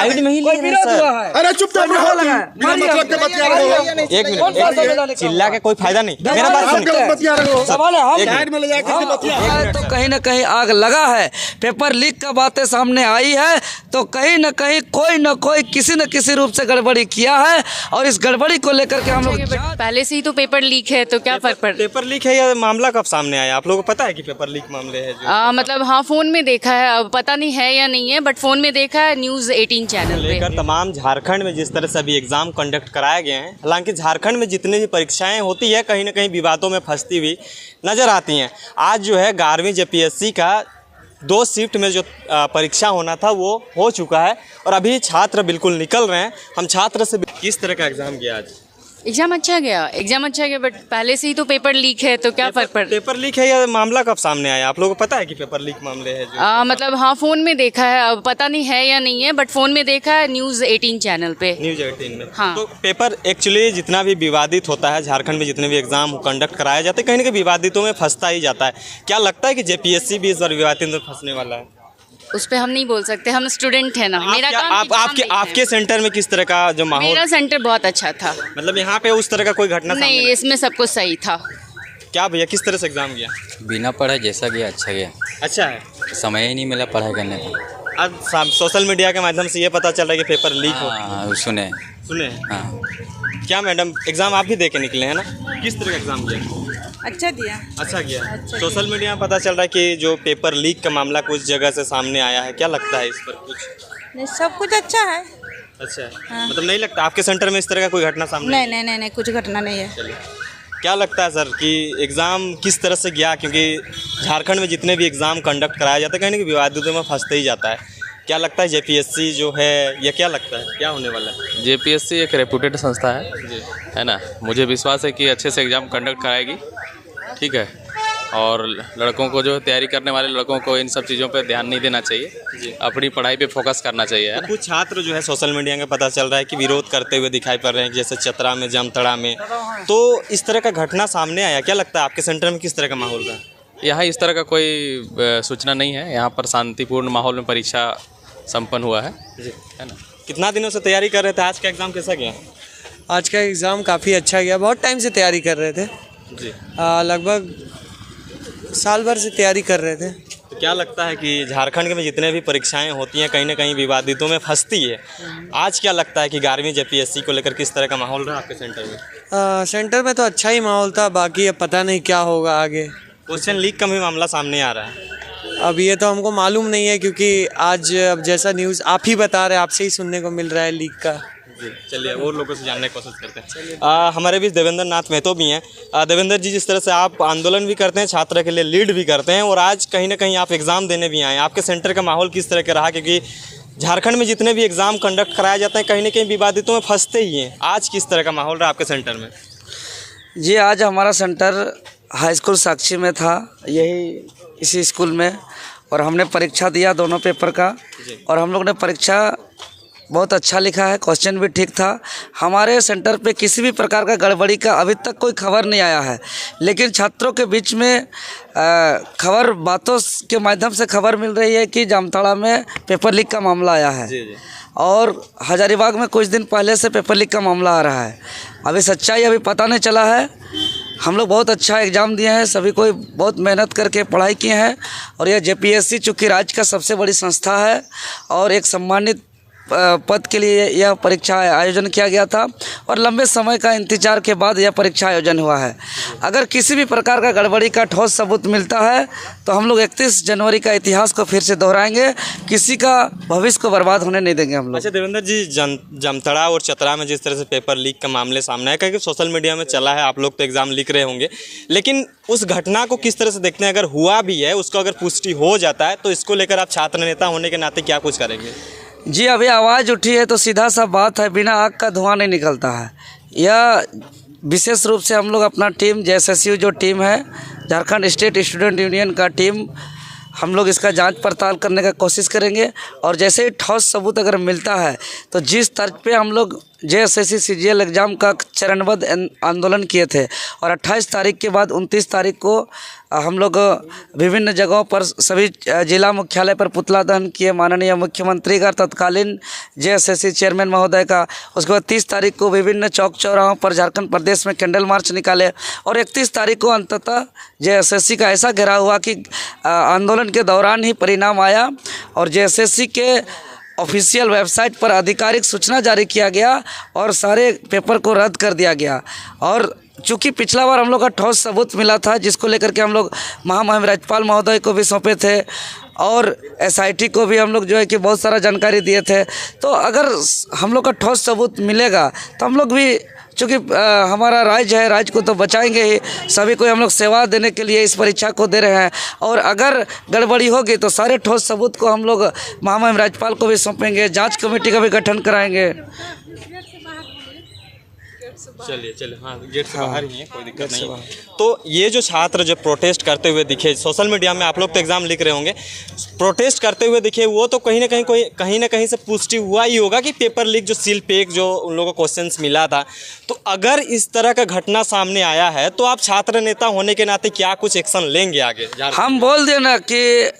Side में ही कोई विरोध हुआ है। अरे चुप तो एक मिनट, चिल्ला के कोई फायदा नहीं, मेरा बात सुनिए। सवाल है तो कहीं ना कहीं आग लगा है, पेपर लीक का बातें सामने आई है, तो कहीं ना कहीं कोई न कोई किसी न किसी रूप से गड़बड़ी किया है, और इस गड़बड़ी को लेकर के हम लोग पहले से ही तो पेपर लीक है, तो क्या फर्क पड़ता है? पेपर लीक है या मामला कब सामने आया? आप लोगों को पता है कि पेपर लीक मामले है जो? मतलब हाँ, फोन में देखा है, अब पता नहीं है या नहीं है, बट फोन में देखा है न्यूज़ 18 चैनल पे। लेकर तमाम झारखंड में जिस तरह से अभी एग्जाम कंडक्ट कराए गए हैं, हालांकि झारखंड में जितनी भी परीक्षाएं होती है कहीं ना कहीं विवादों में फंसती हुई नजर आती हैं। आज जो है 11वीं जेपीएससी का 2 शिफ्ट में जो परीक्षा होना था वो हो चुका है, और अभी छात्र बिल्कुल निकल रहे हैं। हम छात्र से किस तरह का एग्जाम गया आज? एग्जाम अच्छा गया, बट पहले से ही तो पेपर लीक है, तो क्या फर्क पड़ता है? पेपर लीक है या मामला कब सामने आया? आप लोगों को पता है कि पेपर लीक मामले है जो? मतलब हाँ, फोन में देखा है, अब पता नहीं है या नहीं है, बट फोन में देखा है न्यूज़ 18 चैनल पे। न्यूज़ 18 में हाँ। तो पेपर एक्चुअली जितना भी विवादित होता है झारखंड में, जितने भी एग्जाम कंडक्ट कराए जाते हैं, कहीं ना कहीं विवादितों में फंसता ही जाता है। क्या लगता है कि जेपीएससी भी इस बार विवादित में फंसने वाला है? उस पे हम नहीं बोल सकते, हम स्टूडेंट है ना। मेरा काम आपके सेंटर में किस तरह का जो माहौल? मेरा सेंटर बहुत अच्छा था, मतलब यहाँ पे उस तरह का कोई घटना नहीं, इसमें सब कुछ सही था। क्या भैया, किस तरह से एग्जाम गया? बिना पढ़े जैसा गया अच्छा गया। अच्छा है, समय ही नहीं मिला पढ़ाई करने का। अब सोशल मीडिया के माध्यम से ये पता चल रहा है कि पेपर लीक हो। सुने हाँ। क्या मैडम, एग्जाम आप भी दे के निकले हैं ना? किस तरह का एग्जाम दिया? अच्छा दिया। अच्छा गया। सोशल मीडिया में पता चल रहा है कि जो पेपर लीक का मामला कुछ जगह से सामने आया है, क्या लगता है इस पर कुछ? नहीं, सब कुछ अच्छा है। अच्छा हाँ। मतलब नहीं लगता आपके सेंटर में इस तरह का कोई घटना सामने? नहीं, कुछ घटना नहीं है। चलिए, क्या लगता है सर कि एग्ज़ाम किस तरह से गया? क्योंकि झारखंड में जितने भी एग्ज़ाम कंडक्ट कराया जाता है कहीं ना कहीं विवादों में फंसते ही जाता है। क्या लगता है जेपीएससी जो है, या क्या लगता है क्या होने वाला है? जेपीएससी एक रेपुटेड संस्था है ना। मुझे विश्वास है कि अच्छे से एग्ज़ाम कंडक्ट कराएगी, ठीक है। और लड़कों को, जो तैयारी करने वाले लड़कों को, इन सब चीज़ों पे ध्यान नहीं देना चाहिए, अपनी पढ़ाई पे फोकस करना चाहिए, है ना। कुछ छात्र जो है सोशल मीडिया में पता चल रहा है कि विरोध करते हुए दिखाई पड़ रहे हैं, जैसे चतरा में, जामताड़ा में, तो इस तरह का घटना सामने आया। क्या लगता है आपके सेंटर में किस तरह का माहौल रहा? यहाँ इस तरह का कोई सूचना नहीं है। यहाँ पर शांतिपूर्ण माहौल में परीक्षा संपन्न हुआ है ना। कितना दिनों से तैयारी कर रहे थे? आज का एग्ज़ाम कैसा गया? आज का एग्ज़ाम काफ़ी अच्छा गया। बहुत टाइम से तैयारी कर रहे थे जी। लगभग साल भर से तैयारी कर रहे थे। तो क्या लगता है कि झारखंड में जितने भी परीक्षाएं होती हैं कहीं ना कहीं विवादितों में फंसती है। आज क्या लगता है कि 11वीं जेपीएससी को लेकर किस तरह का माहौल रहा आपके सेंटर में? सेंटर में तो अच्छा ही माहौल था, बाकी अब पता नहीं क्या होगा आगे। क्वेश्चन लीक का भी मामला सामने आ रहा है। अब ये तो हमको मालूम नहीं है, क्योंकि आज अब जैसा न्यूज़ आप ही बता रहे हैं, आपसे ही सुनने को मिल रहा है लीक का। जी, चलिए और लोगों से जानने की कोशिश करते हैं। हमारे बीच देवेंद्र नाथ महतो भी हैं। देवेंद्र जी, जिस तरह से आप आंदोलन भी करते हैं, छात्र के लिए लीड भी करते हैं, और आज कहीं ना कहीं आप एग्ज़ाम देने भी आए, आपके सेंटर का माहौल किस तरह का रहा? क्योंकि झारखंड में जितने भी एग्ज़ाम कंडक्ट कराए जाते हैं कहीं ना कहीं विवादितों में फंसते ही हैं। आज किस तरह का माहौल रहा आपके सेंटर में? जी, आज हमारा सेंटर हाई स्कूल साक्षी में था, यही इसी स्कूल में, और हमने परीक्षा दिया दोनों पेपर का, और हम लोग ने परीक्षा बहुत अच्छा लिखा है, क्वेश्चन भी ठीक था। हमारे सेंटर पे किसी भी प्रकार का गड़बड़ी का अभी तक कोई खबर नहीं आया है, लेकिन छात्रों के बीच में खबर, बातों के माध्यम से खबर मिल रही है कि जामताड़ा में पेपर लीक का मामला आया है। जी। और हजारीबाग में कुछ दिन पहले से पेपर लीक का मामला आ रहा है। अभी सच्चाई अभी पता नहीं चला है। हम लोग बहुत अच्छा एग्ज़ाम दिए हैं, सभी कोई बहुत मेहनत करके पढ़ाई किए हैं, और यह जेपीएससी चूँकि राज्य का सबसे बड़ी संस्था है और एक सम्मानित पद के लिए यह परीक्षा आयोजन किया गया था, और लंबे समय का इंतजार के बाद यह परीक्षा आयोजन हुआ है। अगर किसी भी प्रकार का गड़बड़ी का ठोस सबूत मिलता है तो हम लोग 31 जनवरी का इतिहास को फिर से दोहराएंगे, किसी का भविष्य को बर्बाद होने नहीं देंगे हम लोग। अच्छा देवेंद्र जी, जामताड़ा और चतरा में जिस तरह से पेपर लीक का मामले सामने आया, क्योंकि सोशल मीडिया में चला है, आप लोग तो एग्ज़ाम लिख रहे होंगे, लेकिन उस घटना को किस तरह से देखते हैं? अगर हुआ भी है, उसको अगर पुष्टि हो जाता है, तो इसको लेकर आप छात्र नेता होने के नाते क्या कुछ करेंगे? जी, अभी आवाज़ उठी है तो सीधा सा बात है, बिना आग का धुआं नहीं निकलता है। यह विशेष रूप से हम लोग अपना टीम, जेएसएसयू जो टीम है, झारखंड स्टेट स्टूडेंट यूनियन का टीम, हम लोग इसका जांच पड़ताल करने का कोशिश करेंगे, और जैसे ही ठोस सबूत अगर मिलता है तो जिस तर्ज पे हम लोग JSSC CGL एग्ज़ाम का चरणबद्ध आंदोलन किए थे और 28 तारीख के बाद 29 तारीख को हम लोग विभिन्न जगहों पर सभी जिला मुख्यालय पर पुतला दहन किए माननीय मुख्यमंत्री का, तत्कालीन JSSC चेयरमैन महोदय का। उसके बाद 30 तारीख को विभिन्न चौक चौराहों पर झारखंड प्रदेश में कैंडल मार्च निकाले और 31 तारीख को अंततः JSSC का ऐसा घेराव हुआ कि आंदोलन के दौरान ही परिणाम आया और JSSC के ऑफिशियल वेबसाइट पर आधिकारिक सूचना जारी किया गया और सारे पेपर को रद्द कर दिया गया। और चूँकि पिछला बार हम लोग का ठोस सबूत मिला था जिसको लेकर के हम लोग महामहिम राज्यपाल महोदय को भी सौंपे थे और SIT को भी हम लोग जो है कि बहुत सारा जानकारी दिए थे। तो अगर हम लोग का ठोस सबूत मिलेगा तो हम लोग भी, चूँकि हमारा राज्य है, राज्य को तो बचाएंगे ही, सभी को हम लोग सेवा देने के लिए इस परीक्षा को दे रहे हैं और अगर गड़बड़ी होगी तो सारे ठोस सबूत को हम लोग महामहिम राज्यपाल को भी सौंपेंगे, जांच कमेटी का भी गठन कराएंगे। चलिए हाँ, गेट से बाहर ही है, कोई दिक्कत नहीं। तो ये जो छात्र जब प्रोटेस्ट करते हुए दिखे सोशल मीडिया में, आप लोग तो एग्ज़ाम लिख रहे होंगे, प्रोटेस्ट करते हुए दिखे, वो तो कहीं ना कहीं से पुष्टि हुआ ही होगा कि पेपर लीक जो सील पेक जो उन लोगों को क्वेश्चंस मिला था। तो अगर इस तरह का घटना सामने आया है तो आप छात्र नेता होने के नाते क्या कुछ एक्शन लेंगे आगे? हम बोल दें ना कि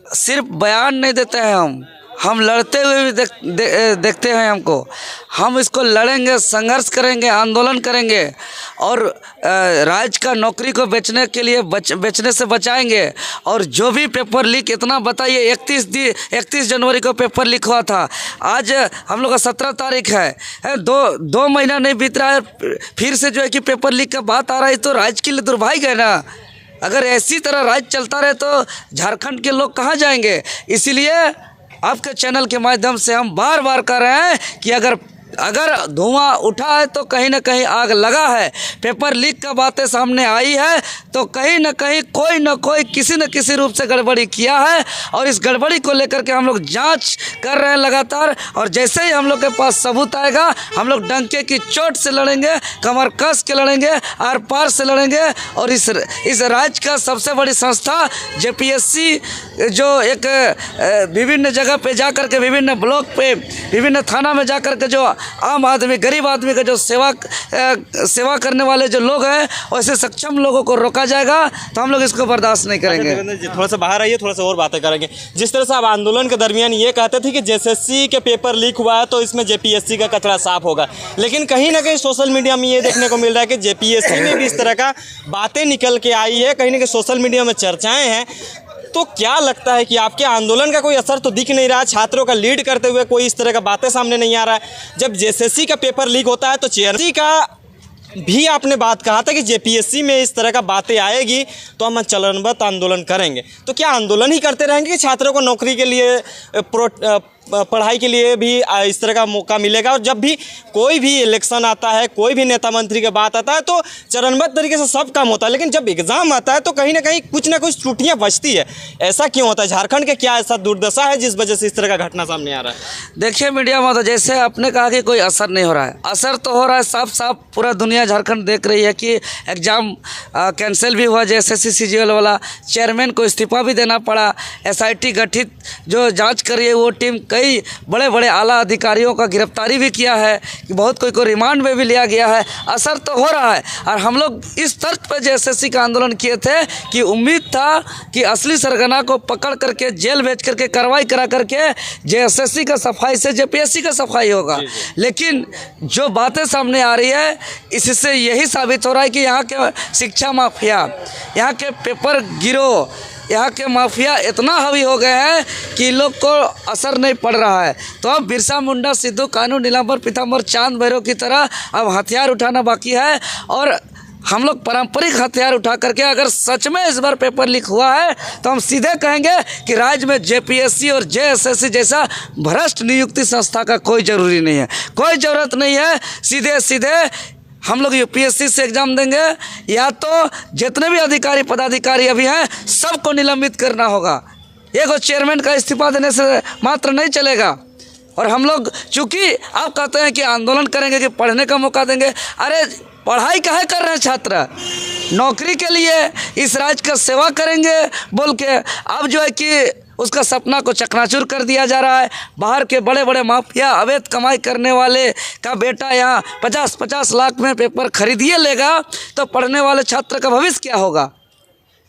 सिर्फ बयान नहीं देते हैं, हम लड़ते हुए भी देखते हैं हमको। हम इसको लड़ेंगे, संघर्ष करेंगे, आंदोलन करेंगे और राज्य का नौकरी को बेचने के लिए बेचने से बचाएंगे। और जो भी पेपर लीक, इतना बताइए 31 जनवरी को पेपर लीक हुआ था, आज हम लोग का 17 तारीख है, दो महीना नहीं बीत रहा है, फिर से जो है कि पेपर लीक का बात आ रहा है। तो राज्य के लिए दुर्भाग्य है ना। अगर ऐसी तरह राज्य चलता रहे तो झारखंड के लोग कहाँ जाएंगे। इसीलिए आपके चैनल के माध्यम से हम बार बार कह रहे हैं कि अगर धुआं उठा है तो कहीं ना कहीं आग लगा है। पेपर लीक का बातें सामने आई है तो कहीं ना कहीं कोई ना कोई किसी न किसी रूप से गड़बड़ी किया है और इस गड़बड़ी को लेकर के हम लोग जांच कर रहे हैं लगातार। और जैसे ही हम लोग के पास सबूत आएगा हम लोग डंके की चोट से लड़ेंगे, कमर कस के लड़ेंगे, आर पार से लड़ेंगे। और इस राज्य का सबसे बड़ी संस्था JPSC जो एक विभिन्न जगह पे जा कर के, विभिन्न ब्लॉक पे, विभिन्न थाना में जा कर के जो आम आदमी, गरीब आदमी का जो सेवा करने वाले जो लोग हैं, वैसे सक्षम लोगों को रोका जाएगा तो हम लोग इसको बर्दाश्त नहीं करेंगे। थोड़ा सा बाहर आइए, थोड़ा सा और बातें करेंगे। जिस तरह से आप आंदोलन के दरमियान ये कहते थे कि JSSC के पेपर लीक हुआ है तो इसमें JPSC का कचरा साफ होगा, लेकिन कहीं ना कहीं सोशल मीडिया में ये देखने को मिल रहा है कि JPSC में भी इस तरह का बातें निकल के आई है, कहीं ना कहीं सोशल मीडिया में चर्चाएँ हैं। तो क्या लगता है कि आपके आंदोलन का कोई असर तो दिख नहीं रहा, छात्रों का लीड करते हुए कोई इस तरह का बातें सामने नहीं आ रहा है। जब JSSC का पेपर लीक होता है तो चेयरमैन का भी आपने बात कहा था कि JPSC में इस तरह का बातें आएगी तो हम चरणबद्ध आंदोलन करेंगे। तो क्या आंदोलन ही करते रहेंगे कि छात्रों को नौकरी के लिए, पढ़ाई के लिए भी इस तरह का मौका मिलेगा? और जब भी कोई भी इलेक्शन आता है, कोई भी नेता मंत्री की बात आता है तो चरणबद्ध तरीके से सब काम होता है, लेकिन जब एग्ज़ाम आता है तो कहीं ना कहीं कुछ ना कुछ त्रुटियां बचती है। ऐसा क्यों होता है? झारखंड के क्या ऐसा दुर्दशा है जिस वजह से इस तरह का घटना सामने आ रहा है? देखिए मीडिया में तो जैसे आपने कहा कि कोई असर नहीं हो रहा है, असर तो हो रहा है, साफ साफ पूरा दुनिया झारखंड देख रही है कि एग्ज़ाम कैंसिल भी हुआ। JSSC CGL वाला चेयरमैन को इस्तीफा भी देना पड़ा। SIT गठित जो जांच करी है वो टीम कई बड़े बड़े आला अधिकारियों का गिरफ्तारी भी किया है, कि बहुत कोई को रिमांड में भी लिया गया है। असर तो हो रहा है और हम लोग इस तर्क पर JSSC का आंदोलन किए थे कि उम्मीद था कि असली सरगना को पकड़ करके जेल भेज करके कार्रवाई करा करके JSSC का सफाई से JPSC का सफाई होगा। लेकिन जो बातें सामने आ रही है इससे यही साबित हो रहा है कि यहाँ के शिक्षा माफिया, यहाँ के पेपर गिरोह, यहाँ के माफिया इतना हावी हो गए हैं कि लोग को असर नहीं पड़ रहा है। तो अब बिरसा मुंडा, सिद्धू कानू, नीलांबर पीतांबर, चांद भैरव की तरह अब हथियार उठाना बाकी है। और हम लोग पारंपरिक हथियार उठा करके, अगर सच में इस बार पेपर लीक हुआ है तो हम सीधे कहेंगे कि राज्य में JPSC और JSSC जैसा भ्रष्ट नियुक्ति संस्था का कोई ज़रूरी नहीं है, कोई ज़रूरत नहीं है। सीधे सीधे हम लोग UPSC से एग्ज़ाम देंगे, या तो जितने भी अधिकारी पदाधिकारी अभी हैं सबको निलंबित करना होगा। एक चेयरमैन का इस्तीफा देने से मात्र नहीं चलेगा। और हम लोग चूँकि आप कहते हैं कि आंदोलन करेंगे, कि पढ़ने का मौका देंगे, अरे पढ़ाई काहे कर रहे हैं छात्र? नौकरी के लिए, इस राज्य का सेवा करेंगे बोल के अब जो है कि उसका सपना को चकनाचूर कर दिया जा रहा है। बाहर के बड़े बड़े माफिया अवैध कमाई करने वाले का बेटा यहाँ 50-50 लाख में पेपर खरीदिए लेगा तो पढ़ने वाले छात्र का भविष्य क्या होगा।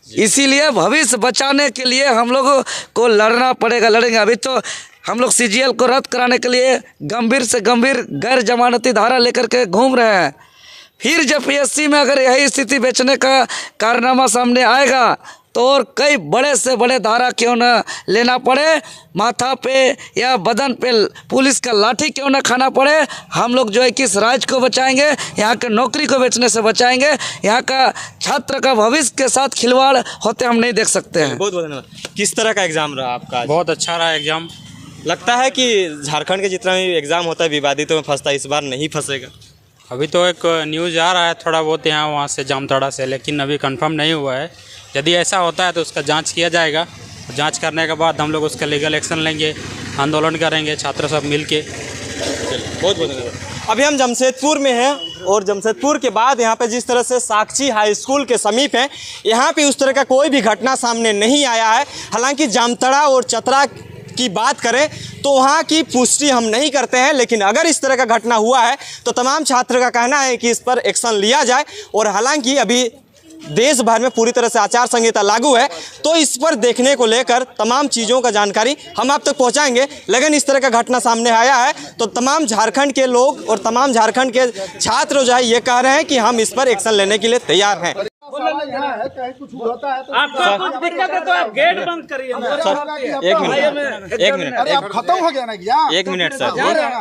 इसीलिए भविष्य बचाने के लिए हम लोगों को लड़ना पड़ेगा, लड़ेंगे। अभी तो हम लोग CGL को रद्द कराने के लिए गंभीर से गंभीर गैर जमानती धारा लेकर के घूम रहे हैं। फिर जब PSC में अगर यही स्थिति बेचने का कारनामा सामने आएगा तो और कई बड़े से बड़े धारा क्यों न लेना पड़े, माथा पे या बदन पे पुलिस का लाठी क्यों न खाना पड़े, हम लोग जो है किस राज्य को बचाएंगे, यहाँ के नौकरी को बेचने से बचाएंगे। यहाँ का छात्र का भविष्य के साथ खिलवाड़ होते हम नहीं देख सकते हैं। बहुत बहुत धन्यवाद। किस तरह का एग्जाम रहा आपका आज? बहुत अच्छा रहा एग्जाम। लगता है कि झारखंड के जितना भी एग्जाम होता है विवादितों में फंसता है, इस बार नहीं फंसेगा? अभी तो एक न्यूज़ आ रहा है थोड़ा बहुत यहाँ वहाँ से जामताड़ा से, लेकिन अभी कंफर्म नहीं हुआ है। यदि ऐसा होता है तो उसका जांच किया जाएगा। जांच करने के बाद हम लोग उसका लीगल एक्शन लेंगे, आंदोलन करेंगे छात्र सब मिल के। बहुत बहुत धन्यवाद। अभी हम जमशेदपुर में हैं और जमशेदपुर के बाद यहाँ पे जिस तरह से साक्षी हाई स्कूल के समीप हैं, यहाँ पे उस तरह का कोई भी घटना सामने नहीं आया है। हालांकि जामताड़ा और चतरा की बात करें तो वहाँ की पुष्टि हम नहीं करते हैं, लेकिन अगर इस तरह का घटना हुआ है तो तमाम छात्र का कहना है कि इस पर एक्शन लिया जाए। और हालांकि अभी देश भर में पूरी तरह से आचार संहिता लागू है, तो इस पर देखने को लेकर तमाम चीज़ों का जानकारी हम आप तक पहुंचाएंगे। लेकिन इस तरह का घटना सामने आया है तो तमाम झारखंड के लोग और तमाम झारखंड के छात्र जो है ये कह रहे हैं कि हम इस पर एक्शन लेने के लिए तैयार हैं। आपको कुछ दिक्कत है तो आप गेट बंद करिए। एक मिनट आप खत्म हो गया ना क्या? 1 मिनट सर,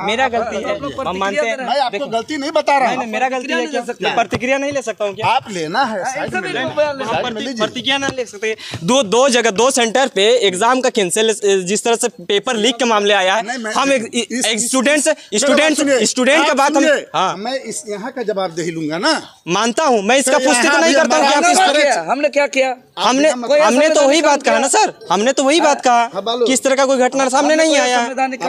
मेरा गलती है, हम मानते हैं। मैं आपको गलती नहीं बता रहा हूँ। मेरा गलती है क्या? मैं प्रतिक्रिया नहीं ले सकता हूँ क्या? आप लेना है साइड में प्रतिक्रिया ना ले सकते। दो जगह 2 सेंटर पे एग्जाम का कैंसिल, जिस तरह से पेपर लीक का मामले आया है, हम एक स्टूडेंट का बात हम मैं इस यहाँ का जवाबदेही लूंगा ना। मानता हूँ, मैं इसका पुष्टि तो नहीं करता हूँ कि आप इस तरह। हमने क्या किया? हमने तो वही बात कहा ना सर, हमने तो वही बात कहा कि इस तरह का कोई घटना सामने नहीं आया।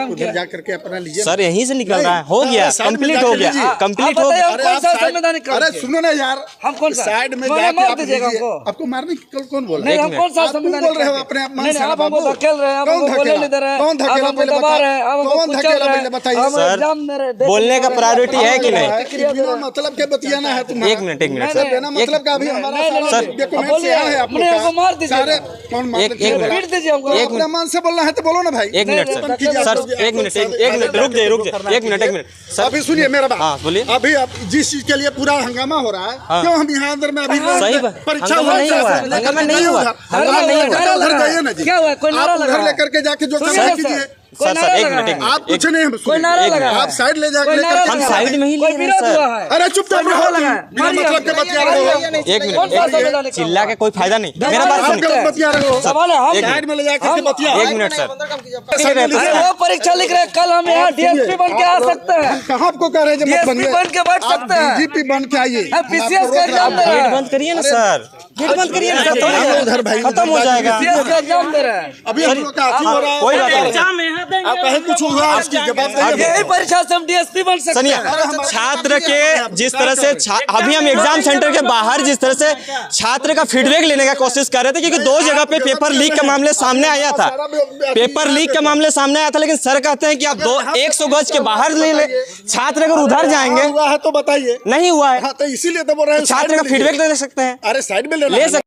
उधर जा करके अपना लीजिए सर, यहीं से निकल रहा है, हो गया, कंप्लीट हो गया, कंप्लीट हो गया। अरे सुनो ना यार, हम कौन सा साइड में आपको मारने की कौन बोल रहा है? हम कौन सा संविधान बोल रहे हो अपने आप? आप हमको धकेल रहे हैं, आप हमको बोलने नहीं दे रहे हैं, कौन धकेला पहले दबा रहे हैं, आप हमको कुचल रहे हैं। बताइए सर, बोलने का प्रायोरिटी है कि नहीं? बिना मतलब के बतियाना है तुम्हारा। एक मिनट सर, बिना मतलब का अभी हमारा सर, डॉक्यूमेंट से है आपको मार दीजिए। कौन मार पीट दीजिए हमको। अपने मन से बोलना है तो बोलो ना भाई। 1 मिनट सर, एक मिनट रुक जाइए, 1 मिनट सर। अभी सुनिए मेरा बात। हाँ बोलिए। अभी जिस चीज के लिए पूरा हंगामा हो रहा है, क्यों हम यहाँ अंदर में अभी सही परीक्षा हंगामा नहीं हुआ, हंगामा नहीं हुआ, हंगामा नहीं हुआ। उधर जाइए ना जी, क्या हुआ? कोई नारा लगा? उधर लेकर के जाके जो काम कीजिए। सर, एक मिनट आप कुछ नहीं, कोई नारा लगा? आप साइड ले जाकर हम साइड में ही ले रहे हैं सर। अरे चुपचाप रहो, बिना मतलब के बतिया रहे हो। एक मिनट, चिल्ला के कोई फायदा नहीं, मेरा बात सुनिए। बतिया रहे हो, साइड में ले जाकर बतिया। 1 मिनट सर, वो परीक्षा लिख रहे हैं, कल हम यहाँ DSP बन के आ सकते हैं। कहाँ आपको कह रहे हैं? DSP बन के बैठ सकते हैं, DGP बन के आइए। PCS का एग्जाम दे रहे गेट हैं, बंद करिए ना सर, गेट बंद करिए ना सर, उधर भाई खत्म हो जाएगा। PCS का एग्जाम दे रहे हैं। अभी हम लोग का हो रहा है, कोई बात नहीं। एग्जाम यहाँ देंगे। आप कहीं कुछ हुआ उसकी जवाब यही परीक्षा से हम DSP बन सकते सुनिए, हैं। छात्र के जिस तरह से अभी हम एग्जाम सेंटर के बाहर जिस तरह से छात्र का फीडबैक लेने का कोशिश कर रहे थे, क्योंकि 2 जगह पे पेपर लीक का मामले सामने आया था, पेपर लीक का मामले सामने आया था, लेकिन सर कहते हैं कि आप 100 गज के बाहर ले ले। छात्र अगर उधर जाएंगे, हुआ है तो बताइए। नहीं हुआ है तो इसीलिए तो बोल रहे हैं छात्र का फीडबैक ले सकते हैं, अरे साइड में ले सकते